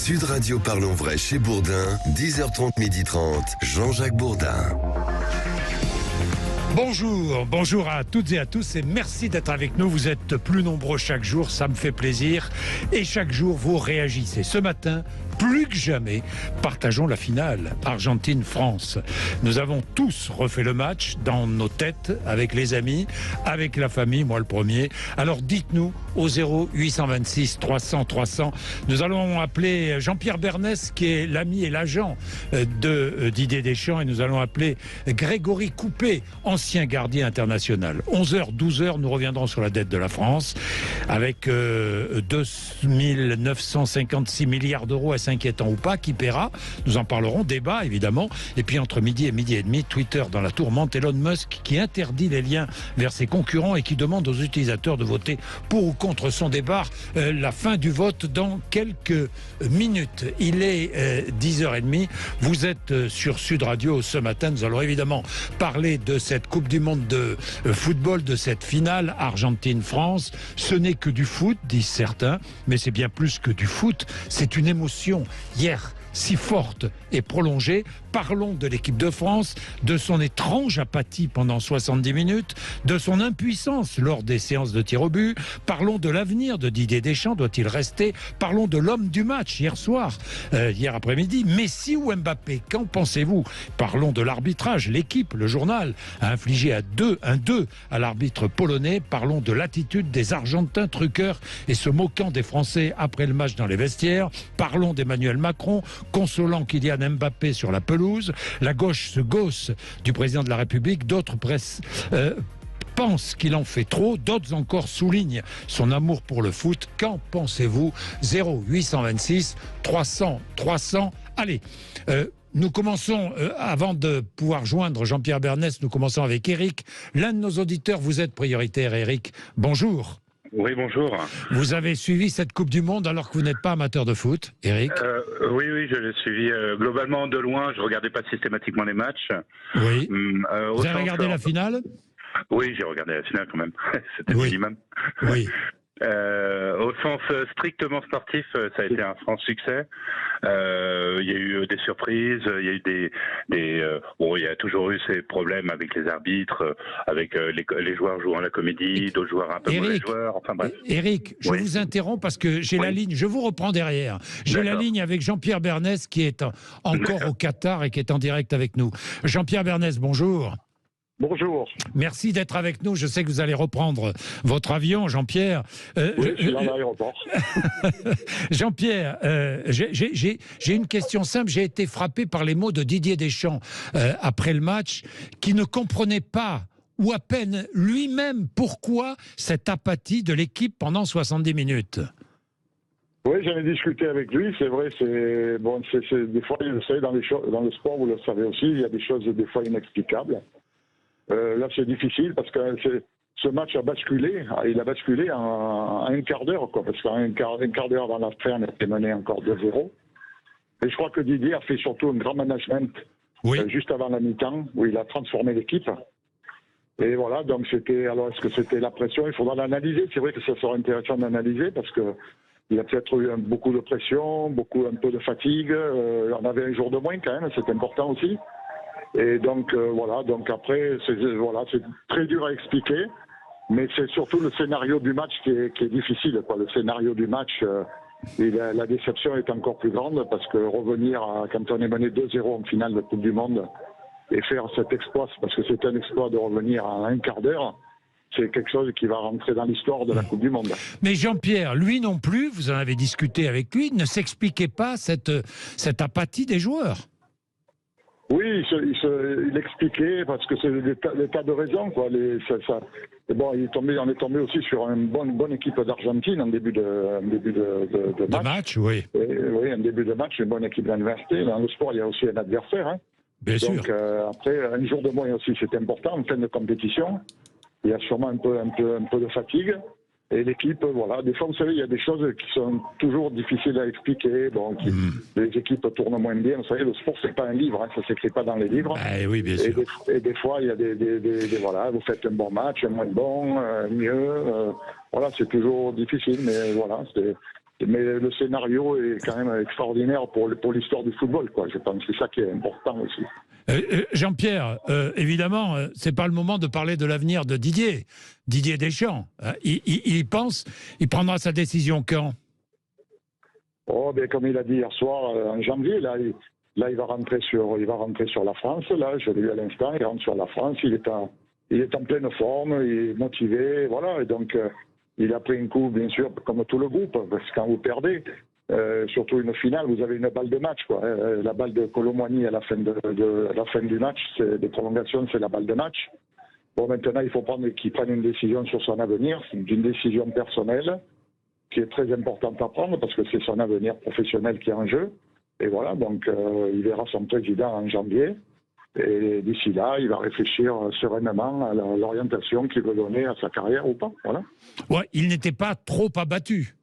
Sud Radio Parlons Vrai chez Bourdin, 10h30, 12h30, Jean-Jacques Bourdin. Bonjour à toutes et à tous et merci d'être avec nous. Vous êtes plus nombreux chaque jour, ça me fait plaisir. Et chaque jour, vous réagissez. Ce matin, plus que jamais, partageons la finale Argentine-France. Nous avons tous refait le match dans nos têtes, avec les amis, avec la famille, moi le premier. Alors dites-nous au 0826 300 300. Nous allons appeler Jean-Pierre Bernès, qui est l'ami et l'agent de Didier Deschamps, et nous allons appeler Grégory Coupet, ancien gardien international. 11h, 12h, nous reviendrons sur la dette de la France, avec 2 956 milliards d'euros, est-ce inquiétant ou pas, qui paiera? Nous en parlerons, débat évidemment. Et puis entre midi et midi et demi, Twitter dans la tourmente, Elon Musk qui interdit les liens vers ses concurrents et qui demande aux utilisateurs de voter pour ou contre son départ. La fin du vote dans quelques minutes. Il est 10h30. Vous êtes sur Sud Radio ce matin. Nous allons évidemment parler de cette Coupe du Monde de football, de cette finale Argentine-France. Ce n'est que du foot, disent certains, mais c'est bien plus que du foot. C'est une émotion. Hier, si forte et prolongée. Parlons de l'équipe de France, de son étrange apathie pendant 70 minutes, de son impuissance lors des séances de tir au but. Parlons de l'avenir de Didier Deschamps, doit-il rester? Parlons de l'homme du match hier soir, hier après-midi, Messi ou Mbappé? Qu'en pensez-vous? Parlons de l'arbitrage. L'équipe, le journal, a infligé un 2 à l'arbitre polonais. Parlons de l'attitude des Argentins truqueurs et se moquant des Français après le match dans les vestiaires. Parlons d'Emmanuel Macron, consolant Kylian Mbappé sur la pelouse. La gauche se gausse du président de la République. D'autres pensent qu'il en fait trop. D'autres encore soulignent son amour pour le foot. Qu'en pensez-vous? 0826 300 300. Allez, nous commençons, avant de pouvoir joindre Jean-Pierre Bernès, nous commençons avec Eric. L'un de nos auditeurs, vous êtes prioritaire, Eric. Bonjour. Oui, bonjour. Vous avez suivi cette Coupe du Monde alors que vous n'êtes pas amateur de foot, Eric? Oui, je l'ai suivi globalement de loin. Je ne regardais pas systématiquement les matchs. Oui. Vous avez regardé la finale? Oui, j'ai regardé la finale quand même. C'était le minimum. Oui. Au sens strictement sportif, ça a été un franc succès. Il y a eu des surprises, il y a eu il y a toujours eu ces problèmes avec les arbitres, avec les joueurs jouant la comédie, d'autres joueurs un peu mauvais joueurs. Enfin bref. Eric, je vous interromps parce que j'ai la ligne. Je vous reprends derrière. J'ai la ligne avec Jean-Pierre Bernès qui est encore au Qatar et qui est en direct avec nous. Jean-Pierre Bernès, bonjour. Bonjour. Merci d'être avec nous. Je sais que vous allez reprendre votre avion, Jean-Pierre. Oui, je suis dans l'aéroport. Jean-Pierre, j'ai une question simple. J'ai été frappé par les mots de Didier Deschamps après le match, qui ne comprenait pas, ou à peine lui-même, pourquoi cette apathie de l'équipe pendant 70 minutes. Oui, j'en ai discuté avec lui. C'est vrai, des fois, vous savez, dans le sport, vous le savez aussi, il y a des choses des fois inexplicables. Là, c'est difficile parce que ce match a basculé. Il a basculé en un quart d'heure, quoi. Parce qu'un quart d'heure avant la fin, on était mené encore 2-0. Et je crois que Didier a fait surtout un grand management juste avant la mi-temps, où il a transformé l'équipe. Et voilà, donc alors, est-ce que c'était la pression? Il faudra l'analyser. C'est vrai que ça sera intéressant d'analyser parce que il y a peut-être eu beaucoup de pression, un peu de fatigue. On avait un jour de moins quand même, c'est important aussi. Et donc donc après c'est très dur à expliquer, mais c'est surtout le scénario du match qui est difficile, quoi. Le scénario du match, la déception est encore plus grande parce que revenir quand on est mené 2-0 en finale de Coupe du Monde et faire cet exploit, parce que c'est un exploit de revenir à un quart d'heure, c'est quelque chose qui va rentrer dans l'histoire de la Coupe du Monde. Mais Jean-Pierre, lui non plus, vous en avez discuté avec lui, ne s'expliquait pas cette apathie des joueurs. Oui, il expliquait parce que c'est des tas de raisons, quoi. On est tombé aussi sur une bonne équipe d'Argentine en début de match. Oui, un début de match, une bonne équipe d'université. Dans le sport, il y a aussi un adversaire. Hein. Bien sûr. Donc après, un jour de moins aussi, c'est important en fin de compétition. Il y a sûrement un peu de fatigue. Et l'équipe, des fois, vous savez, il y a des choses qui sont toujours difficiles à expliquer. Les équipes tournent moins bien. Vous savez, le sport, c'est pas un livre, hein, ça s'écrit pas dans les livres. Oui, bien sûr. Et des fois, il y a vous faites un bon match, un moins bon, mieux. C'est toujours difficile, mais Mais le scénario est quand même extraordinaire pour l'histoire du football, quoi. Je pense que c'est ça qui est important aussi. Jean-Pierre, évidemment, c'est pas le moment de parler de l'avenir de Didier Deschamps. Il pense, il prendra sa décision quand? Oh, ben comme il a dit hier soir, en janvier, là, il va rentrer sur la France. Là, je l'ai vu à l'instant, il rentre sur la France. Il est en pleine forme, il est motivé, voilà. Et donc, il a pris un coup, bien sûr, comme tout le groupe, parce que quand vous perdez, surtout une finale, vous avez une balle de match, quoi. La balle de Colomboigny à la fin la fin du match, des prolongations, c'est la balle de match. Bon, maintenant, il faut qu'il prenne une décision sur son avenir, c'est une décision personnelle qui est très importante à prendre parce que c'est son avenir professionnel qui est en jeu. Et voilà, donc il verra son président en janvier. Et d'ici là, il va réfléchir sereinement à l'orientation qu'il veut donner à sa carrière ou pas. Voilà. Ouais, il n'était pas trop abattu.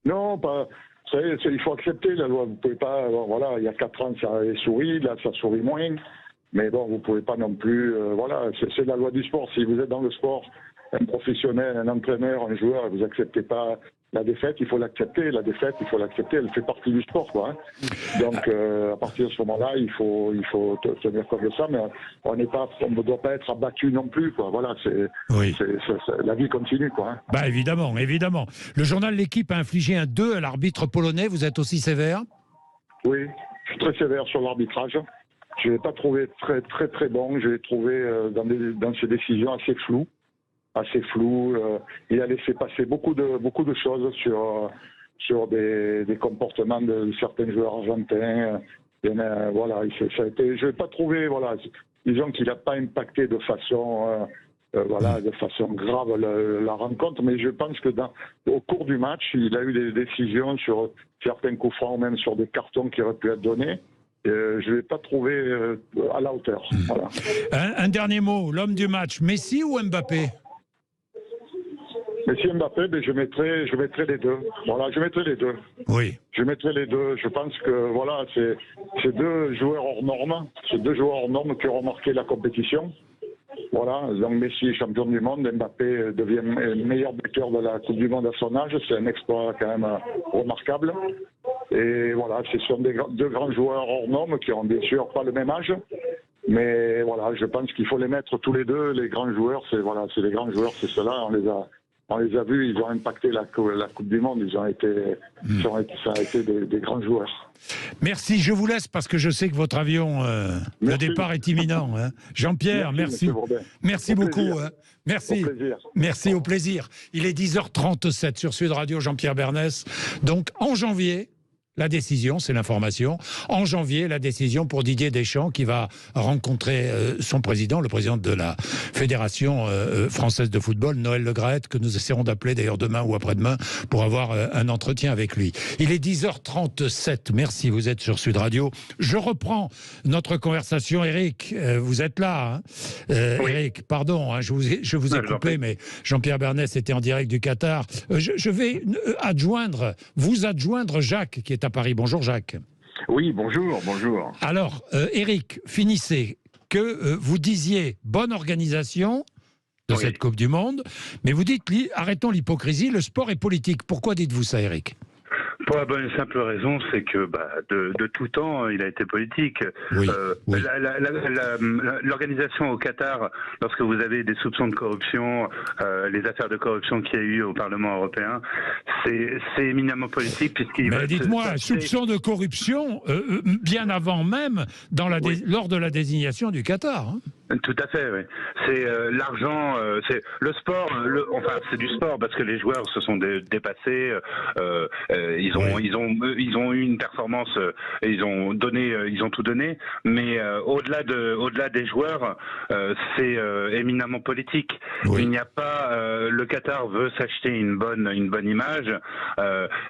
Non, pas. Il faut accepter la loi. Vous pouvez pas. Voilà, il y a 4 ans, ça avait souri, là, ça sourit moins. Mais bon, vous pouvez pas non plus. Voilà, c'est la loi du sport. Si vous êtes dans le sport, un professionnel, un entraîneur, un joueur, vous acceptez pas la défaite, il faut l'accepter. La défaite, il faut l'accepter. Elle fait partie du sport, quoi. Hein. Donc, à partir de ce moment-là, il faut tenir compte de ça. Mais on ne doit pas être abattu non plus, quoi. Voilà, la vie continue, quoi. Hein. Bah évidemment. Le journal L'Équipe a infligé un 2 à l'arbitre polonais. Vous êtes aussi sévère? Oui, je suis très sévère sur l'arbitrage. Je ne l'ai pas trouvé très très bon. Je l'ai trouvé dans ses décisions assez flou. Il a laissé passer beaucoup de choses sur des comportements de certains joueurs argentins. Voilà, ça a été. Je l'ai pas trouvé. Voilà, disons qu'il n'a pas impacté de façon grave la rencontre. Mais je pense que au cours du match, il a eu des décisions sur certains coups francs, même sur des cartons qui auraient pu être donnés. Je ne l'ai pas trouvé à la hauteur. Voilà. Un dernier mot, l'homme du match, Messi ou Mbappé? Messi et Mbappé, je mettrai les deux. Voilà, je mettrai les deux. Oui. Je mettrai les deux. Je pense que voilà, c'est 2 joueurs hors normes. C'est 2 joueurs hors normes qui ont marqué la compétition. Voilà, donc Messi est champion du monde, Mbappé devient meilleur buteur de la Coupe du Monde à son âge. C'est un exploit quand même remarquable. Et voilà, ce sont 2 grands joueurs hors normes qui ont bien sûr pas le même âge. Mais voilà, je pense qu'il faut les mettre tous les deux, les grands joueurs. C'est les grands joueurs, c'est cela. On les a vus, ils ont impacté la Coupe du Monde. Ça a été des grands joueurs. Merci, je vous laisse parce que je sais que votre avion, le départ est imminent. Hein. Jean-Pierre, merci. Merci beaucoup. Hein. Merci. Merci, au plaisir. Il est 10h37 sur Sud Radio, Jean-Pierre Bernès. Donc, en janvier, la décision, c'est l'information. En janvier, la décision pour Didier Deschamps qui va rencontrer son président, le président de la Fédération française de football, Noël Le Graët, que nous essaierons d'appeler d'ailleurs demain ou après-demain pour avoir un entretien avec lui. Il est 10h37. Merci, vous êtes sur Sud Radio. Je reprends notre conversation. Eric, vous êtes là. Hein oui. Eric, pardon, hein, je vous ai coupé, mais Jean-Pierre Bernès était en direct du Qatar. Je vais vous adjoindre Jacques, qui est à Paris. Bonjour Jacques. Oui, bonjour. Alors, Eric, finissez. Que vous disiez bonne organisation de cette Coupe du Monde, mais vous dites arrêtons l'hypocrisie, le sport est politique. Pourquoi dites-vous ça, Eric ? Pour la bonne et simple raison, c'est que de tout temps, il a été politique. Oui, oui. L'organisation au Qatar, lorsque vous avez des soupçons de corruption, les affaires de corruption qu'il y a eu au Parlement européen, c'est éminemment politique. Mais dites-moi, soupçons de corruption bien avant même lors de la désignation du Qatar. Hein. Tout à fait, oui. C'est l'argent, c'est le sport. Enfin, c'est du sport parce que les joueurs se sont dépassés. Ils ont eu une performance. Ils ont tout donné. Mais au-delà des joueurs, c'est éminemment politique. Oui. Il n'y a pas. Le Qatar veut s'acheter une bonne image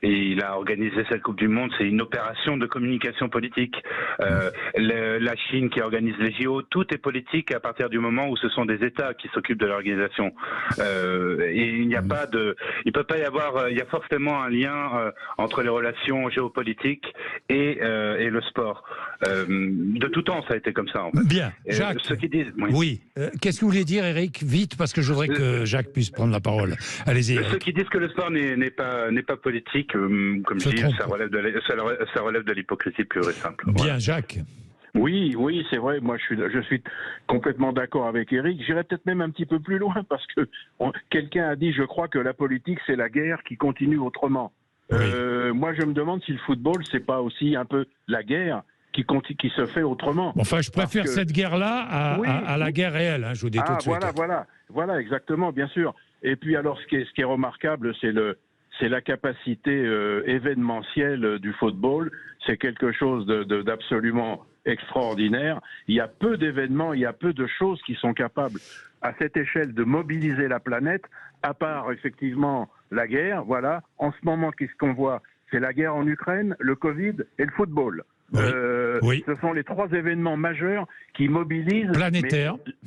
et il a organisé cette Coupe du Monde. C'est une opération de communication politique. La Chine qui organise les JO, tout est politique. qu'à partir du moment où ce sont des États qui s'occupent de l'organisation. Et il n'y a pas de, il peut pas y avoir, il y a forcément un lien entre les relations géopolitiques et le sport. De tout temps, ça a été comme ça. En fait. Bien, Jacques. Ceux qui disent, oui. Qu'est-ce que vous voulez dire, Eric? Vite, parce que je voudrais que Jacques puisse prendre la parole. Allez-y. Ceux qui disent que le sport n'est pas politique, comme je dis, ça relève de l'hypocrisie pure et simple. Bien, Voilà. Jacques. Oui, c'est vrai. Moi, je suis complètement d'accord avec Eric. J'irais peut-être même un petit peu plus loin parce que quelqu'un a dit, je crois que la politique, c'est la guerre qui continue autrement. Oui. Moi, je me demande si le football, c'est pas aussi un peu la guerre qui se fait autrement. Enfin, je préfère cette guerre-là à la guerre réelle, je vous dis tout de suite. Voilà, exactement, bien sûr. Et puis alors, ce qui est remarquable, c'est la capacité événementielle du football. C'est quelque chose d'absolument extraordinaire. Il y a peu d'événements, il y a peu de choses qui sont capables, à cette échelle, de mobiliser la planète, à part effectivement la guerre. Voilà. En ce moment, qu'est-ce qu'on voit? C'est la guerre en Ukraine, le Covid et le football. Oui. Ce sont les 3 événements majeurs qui mobilisent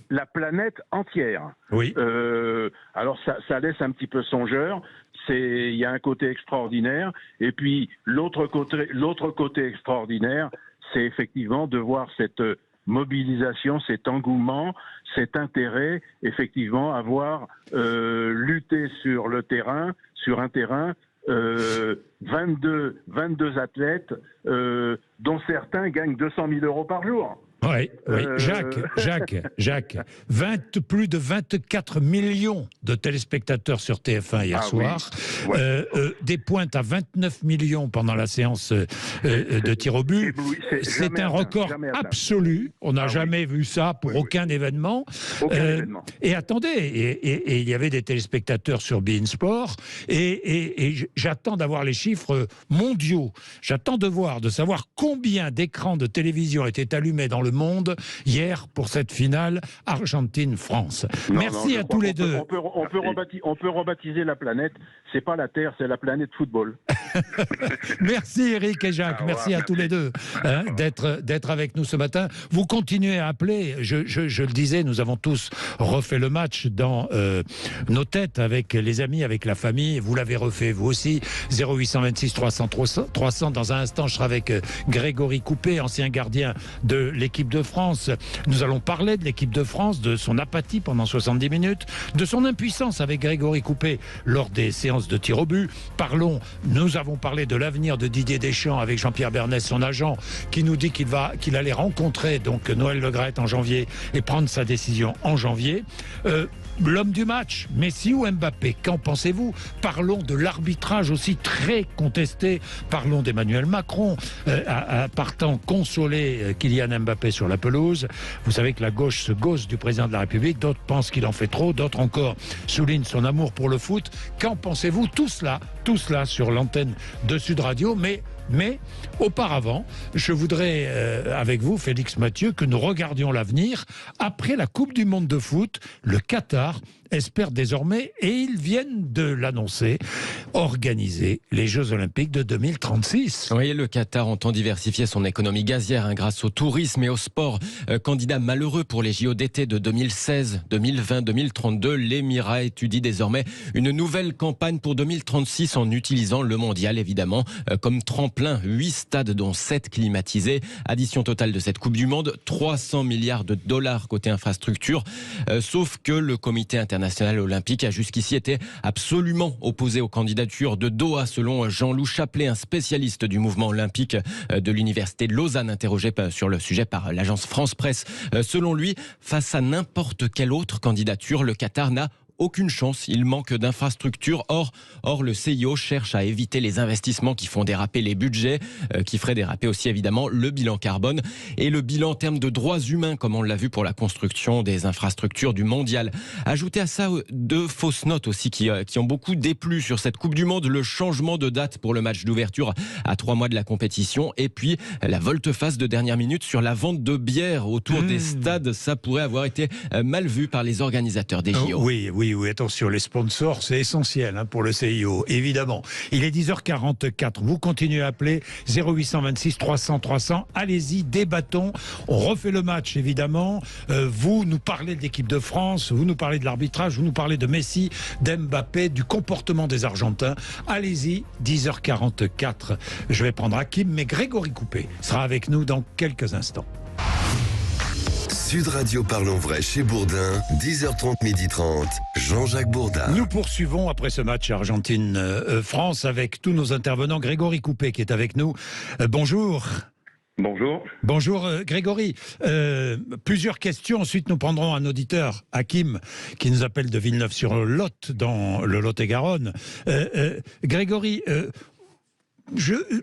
la planète entière. Oui. Alors ça laisse un petit peu songeur. Il y a un côté extraordinaire. Et puis l'autre côté extraordinaire, c'est effectivement de voir cette mobilisation, cet engouement, cet intérêt, effectivement, à voir lutter sur un terrain. 22 athlètes, dont certains gagnent 200 000 euros par jour. Oui. Jacques, plus de 24 millions de téléspectateurs sur TF1 hier soir, oui. des pointes à 29 millions pendant la séance de tir au but. C'est un record absolu. On n'a jamais vu ça pour aucun événement. Et attendez, et il y avait des téléspectateurs sur beIN Sport, et j'attends d'avoir les chiffres mondiaux. J'attends de savoir combien d'écrans de télévision étaient allumés dans le monde hier pour cette finale Argentine-France. Merci à tous les deux. On peut rebaptiser la planète. C'est pas la Terre, c'est la planète football. Merci Eric et Jacques. Merci à tous les deux d'être avec nous ce matin. Vous continuez à appeler. Je le disais, nous avons tous refait le match dans nos têtes avec les amis, avec la famille. Vous l'avez refait vous aussi. 0826 300 300. Dans un instant, je serai avec Grégory Coupet, ancien gardien de l'équipe de France. Nous allons parler de l'équipe de France, de son apathie pendant 70 minutes, de son impuissance avec Grégory Coupet lors des séances de tir au but. Nous avons parlé de l'avenir de Didier Deschamps avec Jean-Pierre Bernet, son agent, qui nous dit qu'il allait rencontrer donc Noël Le Graët en janvier et prendre sa décision en janvier. L'homme du match, Messi ou Mbappé, qu'en pensez-vous? Parlons de l'arbitrage aussi très contesté. Parlons d'Emmanuel Macron, partant consoler Kylian Mbappé sur la pelouse. Vous savez que la gauche se gausse du président de la République. D'autres pensent qu'il en fait trop. D'autres encore soulignent son amour pour le foot. Qu'en pensez-vous? Tout cela sur l'antenne de Sud Radio. Mais auparavant, je voudrais, avec vous, Félix Mathieu, que nous regardions l'avenir. Après la Coupe du Monde de foot, le Qatar espère désormais, et ils viennent de l'annoncer, organiser les Jeux Olympiques de 2036. Oui, le Qatar entend diversifier son économie gazière grâce au tourisme et au sport. Candidat malheureux pour les JO d'été de 2016, 2020, 2032, l'Émirat étudie désormais une nouvelle campagne pour 2036 en utilisant le mondial, évidemment, comme tremplin. 8 stades, dont 7 climatisés. Addition totale de cette Coupe du Monde, 300 milliards de dollars côté infrastructure. Sauf que le comité international olympique a jusqu'ici été absolument opposé aux candidatures de Doha, selon Jean-Loup Chaplet, un spécialiste du mouvement olympique de l'université de Lausanne, interrogé sur le sujet par l'agence France Presse. Selon lui, face à n'importe quelle autre candidature, le Qatar n'a aucune chance, il manque d'infrastructures. Or, le CIO cherche à éviter les investissements qui font déraper les budgets, qui feraient déraper aussi évidemment le bilan carbone et le bilan en termes de droits humains, comme on l'a vu pour la construction des infrastructures du mondial. Ajoutez à ça 2 fausses notes aussi qui ont beaucoup déplu sur cette Coupe du Monde, le changement de date pour le match d'ouverture à 3 mois de la compétition, et puis la volte-face de dernière minute sur la vente de bière autour des stades. Ça pourrait avoir été mal vu par les organisateurs des JO. Oui, oui, attention, les sponsors, c'est essentiel pour le CIO, évidemment. Il est 10h44, vous continuez à appeler 0826 300 300, allez-y, débattons, on refait le match, évidemment. Vous nous parlez de l'équipe de France, vous nous parlez de l'arbitrage, vous nous parlez de Messi, d'Mbappé, du comportement des Argentins. Allez-y, 10h44. Je vais prendre Hakim, mais Grégory Coupé sera avec nous dans quelques instants. Sud Radio Parlons Vrai chez Bourdin, 10h30, 12h30, Jean-Jacques Bourdin. Nous poursuivons après ce match Argentine-France avec tous nos intervenants. Grégory Coupé qui est avec nous. Bonjour. Bonjour. Bonjour Grégory. Plusieurs questions. Ensuite, nous prendrons un auditeur, Hakim, qui nous appelle de Villeneuve-sur-Lot, dans le Lot-et-Garonne. Grégory,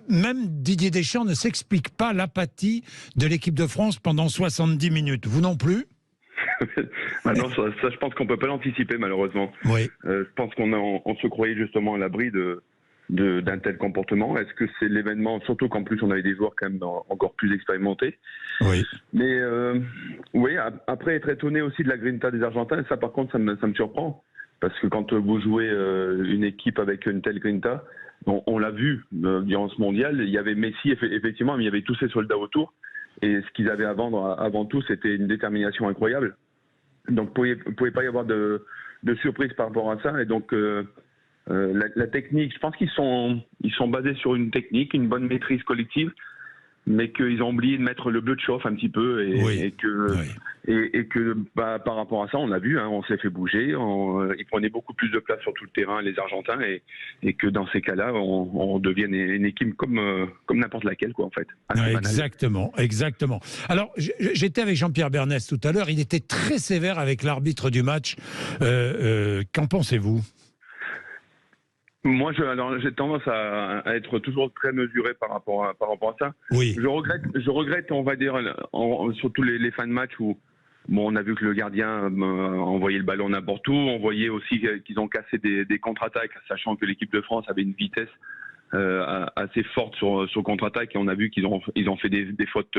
même Didier Deschamps ne s'explique pas l'apathie de l'équipe de France pendant 70 minutes. Vous non plus? Non, ça, je pense qu'on peut pas l'anticiper, malheureusement. Oui. Je pense qu'on se croyait justement à l'abri d'un tel comportement. Est-ce que c'est l'événement, surtout qu'en plus on avait des joueurs quand même encore plus expérimentés. Oui. Mais oui, après être étonné aussi de la grinta des Argentins, ça par contre ça me surprend. Parce que quand vous jouez une équipe avec une telle grinta, on l'a vu durant ce mondial, il y avait Messi effectivement, mais il y avait tous ces soldats autour. Et ce qu'ils avaient à vendre avant tout, c'était une détermination incroyable. Donc il ne pouvait pas y avoir de surprise par rapport à ça. Et donc la technique, je pense qu'ils sont basés sur une technique, une bonne maîtrise collective, mais qu'ils ont oublié de mettre le bleu de chauffe un petit peu et que par rapport à ça, on l'a vu, on s'est fait bouger, ils prenaient beaucoup plus de place sur tout le terrain, les Argentins, et que dans ces cas-là, on devienne une équipe comme n'importe laquelle, quoi, en fait. Exactement. Alors, j'étais avec Jean-Pierre Bernès tout à l'heure, il était très sévère avec l'arbitre du match. Qu'en pensez-vous ? Moi, j'ai tendance à être toujours très mesuré par rapport à ça. Oui. Je regrette, on va dire, surtout les fins de match où on a vu que le gardien envoyait le ballon n'importe où. On voyait aussi qu'ils ont cassé des contre-attaques, sachant que l'équipe de France avait une vitesse assez forte sur contre-attaque, et on a vu qu'ils ont fait des fautes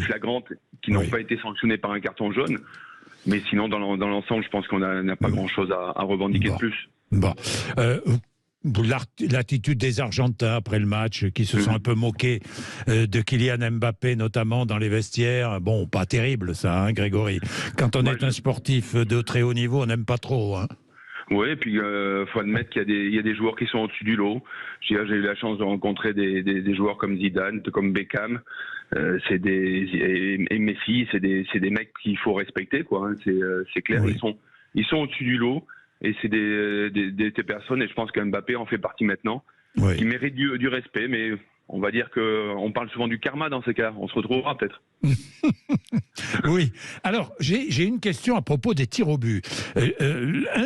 flagrantes qui n'ont pas été sanctionnées par un carton jaune. Mais sinon, dans l'ensemble, je pense qu'on n'a pas grand-chose à revendiquer de plus. Bon. L'attitude des Argentins après le match, qui se sont un peu moqués de Kylian Mbappé, notamment dans les vestiaires. Bon, pas terrible ça, Grégory. Quand on est un sportif de très haut niveau, on n'aime pas trop. Oui, et puis faut admettre qu'il y a des joueurs qui sont au-dessus du lot. J'ai eu la chance de rencontrer des joueurs comme Zidane, comme Beckham, et Messi. C'est des mecs qu'il faut respecter, quoi. C'est clair. Oui. Ils sont au-dessus du lot. Et c'est des personnes, et je pense qu'Mbappé en fait partie maintenant, qui méritent du respect, mais on va dire qu'on parle souvent du karma dans ces cas. On se retrouvera peut-être. Oui. Alors, j'ai une question à propos des tirs au but.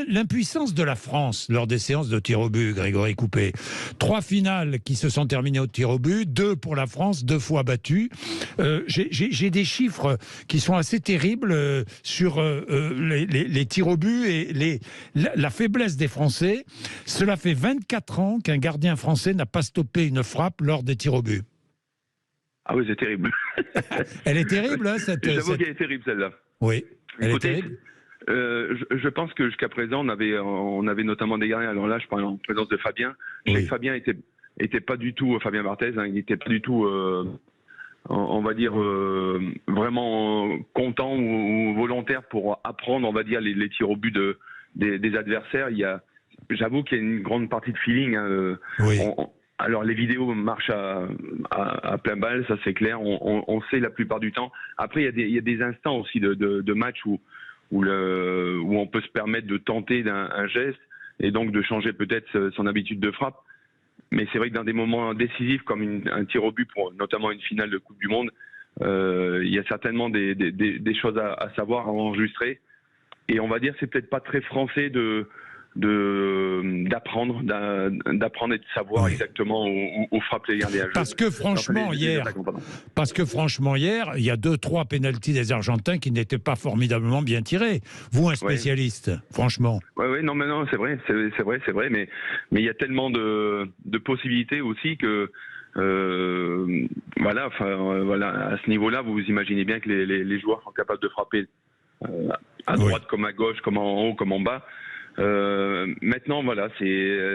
L'impuissance de la France lors des séances de tirs au but, Grégory Coupé. 3 finales qui se sont terminées au tir au but, 2 pour la France, 2 fois battue. J'ai des chiffres qui sont assez terribles sur les tirs au but et la faiblesse des Français. Cela fait 24 ans qu'un gardien français n'a pas stoppé une frappe lors des tirs au but. Ah oui, c'est terrible. Elle est terrible, J'avoue qu'elle est terrible, celle-là. Oui, elle est terrible. Je pense que jusqu'à présent, on avait notamment des gardiens. Alors là, je parle en présence de Fabien. Fabien était pas du tout, Fabien Barthez, il n'était pas du tout, on va dire, vraiment content ou volontaire pour apprendre, on va dire, les tirs au but des adversaires. J'avoue qu'il y a une grande partie de feeling. Alors les vidéos marchent à plein balle, ça c'est clair, on sait la plupart du temps. Après il y a des instants aussi de match où on peut se permettre de tenter un geste et donc de changer peut-être son habitude de frappe. Mais c'est vrai que dans des moments décisifs comme un tir au but pour notamment une finale de Coupe du Monde, il y a certainement des choses à savoir, à enregistrer. Et on va dire c'est peut-être pas très français d'apprendre et de savoir exactement où frappe les gardiens. Parce que franchement hier, il y a 2-3 pénaltys des Argentins qui n'étaient pas formidablement bien tirés. Vous, un spécialiste, franchement. Oui, non, c'est vrai, mais il y a tellement de possibilités aussi que voilà, à ce niveau-là, vous imaginez bien que les joueurs sont capables de frapper à droite comme à gauche, comme en haut, comme en bas. Maintenant, voilà,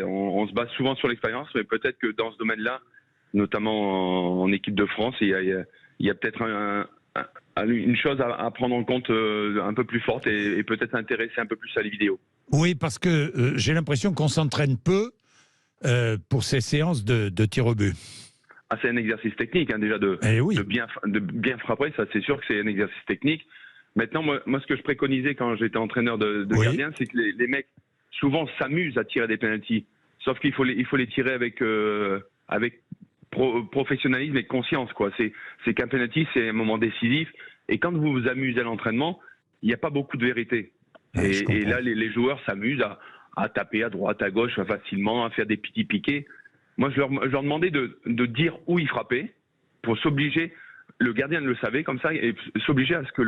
on se base souvent sur l'expérience, mais peut-être que dans ce domaine-là, notamment en équipe de France, il y a peut-être une chose à prendre en compte un peu plus forte et peut-être s'intéresser un peu plus à les vidéos. Oui, parce que j'ai l'impression qu'on s'entraîne peu pour ces séances de tir au but. Ah, c'est un exercice technique, hein, déjà de bien frapper, ça c'est sûr que c'est un exercice technique. Maintenant, moi ce que je préconisais quand j'étais entraîneur de gardien, c'est que les mecs souvent s'amusent à tirer des pénaltys. Sauf qu'il faut les tirer avec professionnalisme et conscience, quoi. C'est qu'un penalty, c'est un moment décisif. Et quand vous vous amusez à l'entraînement, il n'y a pas beaucoup de vérité. Et là, les joueurs s'amusent à taper à droite, à gauche facilement, à faire des petits piquets. Moi, je leur demandais de dire où ils frappaient pour s'obliger. Le gardien le savait comme ça et s'obliger à ce que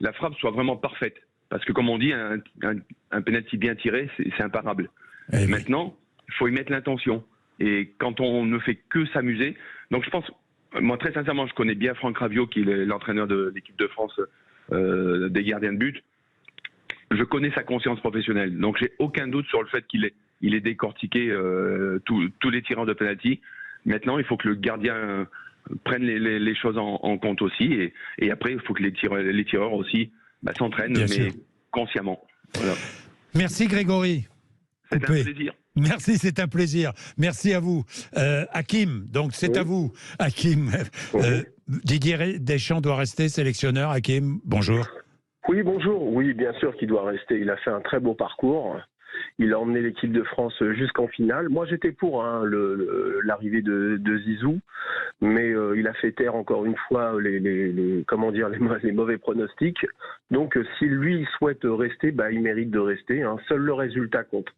la frappe soit vraiment parfaite. Parce que comme on dit, un penalty bien tiré, c'est imparable. Maintenant, il faut y mettre l'intention. Et quand on ne fait que s'amuser, donc je pense, moi très sincèrement, je connais bien Franck Raviot, qui est l'entraîneur de l'équipe de France des gardiens de but. Je connais sa conscience professionnelle, donc j'ai aucun doute sur le fait qu'il ait décortiqué tous les tireurs de penalty. Maintenant, il faut que le gardien prenne les choses en compte aussi, et après, il faut que les tireurs aussi s'entraînent, mais consciemment. Voilà. Merci Grégory. C'est un plaisir. Merci, c'est un plaisir. Merci à vous. Hakim, donc c'est à vous. Hakim, Didier Deschamps doit rester sélectionneur. Hakim, bonjour. Oui, bonjour. Oui, bien sûr qu'il doit rester. Il a fait un très beau parcours. Il a emmené l'équipe de France jusqu'en finale. Moi, j'étais pour l'arrivée de Zizou, mais il a fait taire encore une fois les mauvais pronostics. Donc, si lui souhaite rester, il mérite de rester. Seul le résultat compte.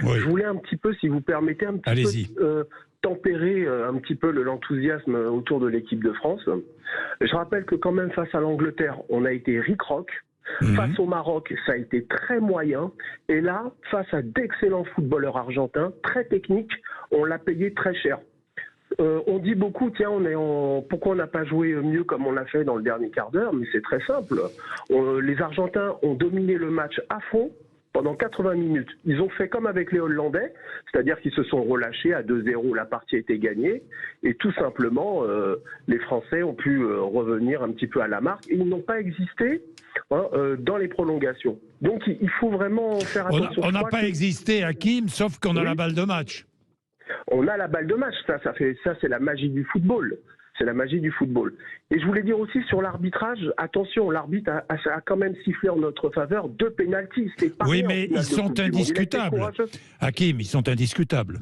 Oui. Je voulais un petit peu, si vous permettez, tempérer un petit peu l'enthousiasme autour de l'équipe de France. Je rappelle que quand même face à l'Angleterre, on a été ric-roc. Face au Maroc, ça a été très moyen. Et là, face à d'excellents footballeurs argentins, très techniques, on l'a payé très cher. On dit beaucoup, tiens, pourquoi on n'a pas joué mieux comme on l'a fait dans le dernier quart d'heure? Mais c'est très simple. Les Argentins ont dominé le match à fond pendant 80 minutes. Ils ont fait comme avec les Hollandais, c'est-à-dire qu'ils se sont relâchés à 2-0, la partie a été gagnée, et tout simplement, les Français ont pu revenir un petit peu à la marque, et ils n'ont pas existé dans les prolongations. Donc il faut vraiment faire attention. On n'a pas existé, Hakim, sauf qu'on a la balle de match. On a la balle de match, ça c'est la magie du football. C'est la magie du football. Et je voulais dire aussi sur l'arbitrage, attention, l'arbitre a quand même sifflé en notre faveur 2 pénaltys. Oui, mais ils sont indiscutables. Hakim, ils sont indiscutables.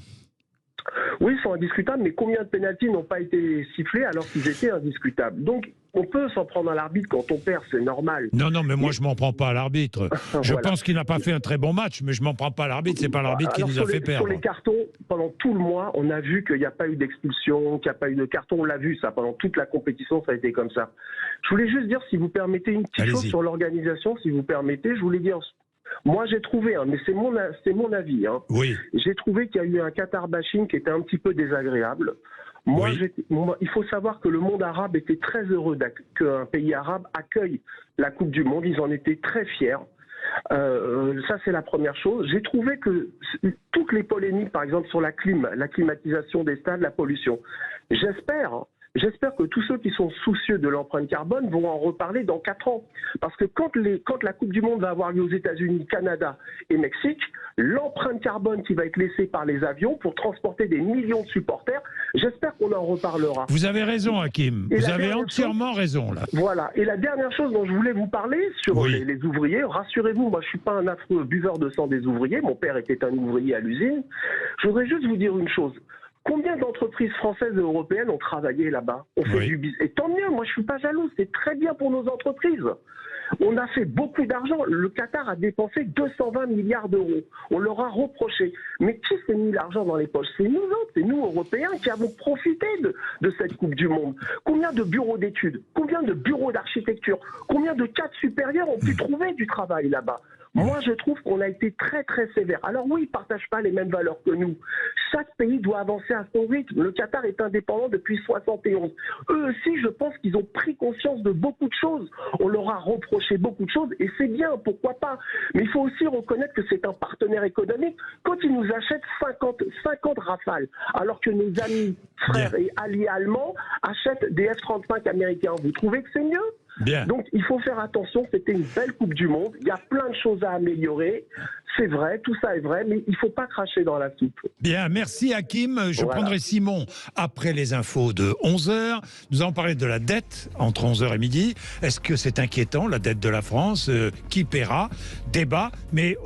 Oui, ils sont indiscutables, mais combien de pénaltys n'ont pas été sifflés alors qu'ils étaient indiscutables? Donc, on peut s'en prendre à l'arbitre quand on perd, c'est normal. Non, mais moi, je m'en prends pas à l'arbitre. Je pense qu'il n'a pas fait un très bon match, mais je m'en prends pas à l'arbitre. C'est pas l'arbitre qui nous a fait perdre. Sur les cartons, pendant tout le mois, on a vu qu'il n'y a pas eu d'expulsion, qu'il n'y a pas eu de carton. On l'a vu, ça. Pendant toute la compétition, ça a été comme ça. Je voulais juste dire, si vous permettez, une petite chose sur l'organisation, si vous permettez. Je voulais dire... Moi, j'ai trouvé, mais c'est mon avis. Oui. J'ai trouvé qu'il y a eu un Qatar bashing qui était un petit peu désagréable. Moi, il faut savoir que le monde arabe était très heureux qu'un pays arabe accueille la Coupe du Monde. Ils en étaient très fiers. Ça, c'est la première chose. J'ai trouvé que toutes les polémiques, par exemple, sur la climatisation des stades, la pollution, J'espère que tous ceux qui sont soucieux de l'empreinte carbone vont en reparler dans 4 ans. Parce que quand la Coupe du Monde va avoir lieu aux États-Unis, Canada et Mexique, l'empreinte carbone qui va être laissée par les avions pour transporter des millions de supporters, j'espère qu'on en reparlera. Vous avez raison, Hakim. Vous avez entièrement raison, là. Voilà. Et la dernière chose dont je voulais vous parler, sur les ouvriers, rassurez-vous, moi je ne suis pas un affreux buveur de sang des ouvriers. Mon père était un ouvrier à l'usine. Je voudrais juste vous dire une chose. Combien d'entreprises françaises et européennes ont travaillé là-bas? On fait du business. Et tant mieux, moi je suis pas jaloux, c'est très bien pour nos entreprises. On a fait beaucoup d'argent. Le Qatar a dépensé 220 milliards d'euros. On leur a reproché. Mais qui s'est mis l'argent dans les poches? C'est nous autres, c'est nous Européens qui avons profité de cette Coupe du Monde. Combien de bureaux d'études? Combien de bureaux d'architecture? Combien de cadres supérieurs ont pu trouver du travail là-bas? Moi, je trouve qu'on a été très très sévère. Alors oui, ils ne partagent pas les mêmes valeurs que nous. Chaque pays doit avancer à son rythme. Le Qatar est indépendant depuis 71. Eux aussi, je pense qu'ils ont pris conscience de beaucoup de choses. On leur a reproché beaucoup de choses et c'est bien, pourquoi pas. Mais il faut aussi reconnaître que c'est un partenaire économique. Quand ils nous achètent 50 Rafales, alors que nos amis, frères et alliés allemands achètent des F-35 américains, vous trouvez que c'est mieux ? Bien. Donc il faut faire attention, c'était une belle Coupe du Monde, il y a plein de choses à améliorer, c'est vrai, tout ça est vrai, mais il ne faut pas cracher dans la soupe. Bien, merci Hakim. Je prendrai Simon après les infos de 11h. Nous allons parler de la dette entre 11h et midi. Est-ce que c'est inquiétant, la dette de la France? Qui paiera? Débat, mais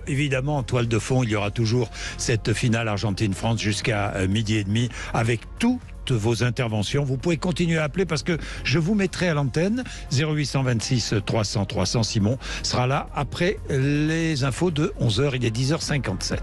évidemment, en toile de fond, il y aura toujours cette finale Argentine-France jusqu'à midi et demi avec tout vos interventions. Vous pouvez continuer à appeler parce que je vous mettrai à l'antenne. 0826 300 300. Simon sera là après les infos de 11h. Il est 10h57.